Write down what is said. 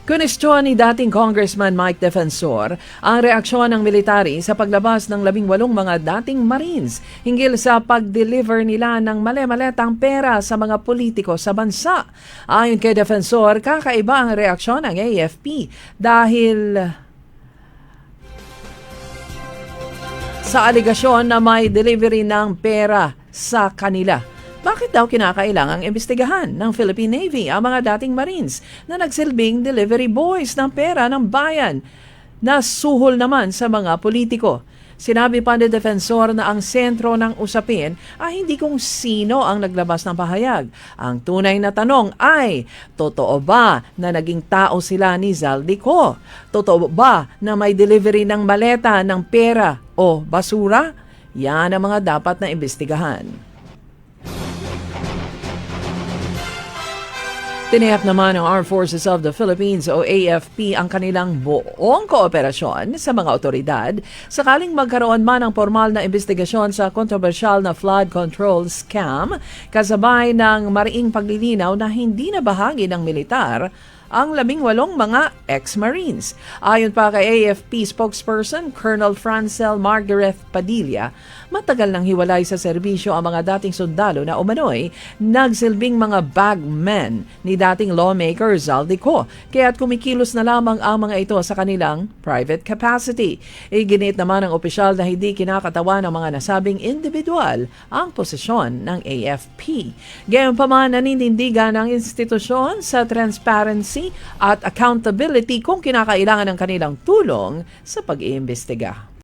Kunestyon ni dating Congressman Mike Defensor ang reaksyon ng military sa paglabas ng 18 mga dating Marines hinggil sa pag-deliver nila ng mali-maletang pera sa mga politiko sa bansa. Ayon kay Defensor, kakaiba ang reaksyon ng AFP dahil sa aligasyon na may delivery ng pera sa kanila. Bakit daw kinakailangang imbestigahan ng Philippine Navy ang mga dating Marines na nagsilbing delivery boys ng pera ng bayan na suhol naman sa mga politiko? Sinabi pa ni Defensor na ang sentro ng usapin ay hindi kung sino ang naglabas ng pahayag. Ang tunay na tanong ay, totoo ba na naging tao sila ni Zaldico? Totoo ba na may delivery ng maleta ng pera o basura? Yan ang mga dapat na imbestigahan. Tiniyak naman ng Armed Forces of the Philippines o AFP ang kanilang buong kooperasyon sa mga otoridad sakaling magkaroon man ng formal na investigasyon sa kontrobersyal na flood control scam kasabay ng mariing paglilinaw na hindi na bahagi ng militar ang 18 mga ex-Marines. Ayon pa kay AFP spokesperson Colonel Francel Margaret Padilla, matagal nang hiwalay sa serbisyo ang mga dating sundalo na umano'y nagsilbing mga bagmen ni dating lawmaker Zaldico, kaya't kumikilos na lamang ang mga ito sa kanilang private capacity. Iginit naman ng opisyal na hindi kinakatawa ng mga nasabing individual ang posisyon ng AFP. Gayunpaman, naninindigan ng institusyon sa transparency at accountability kung kinakailangan ng kanilang tulong sa pag-iimbestiga.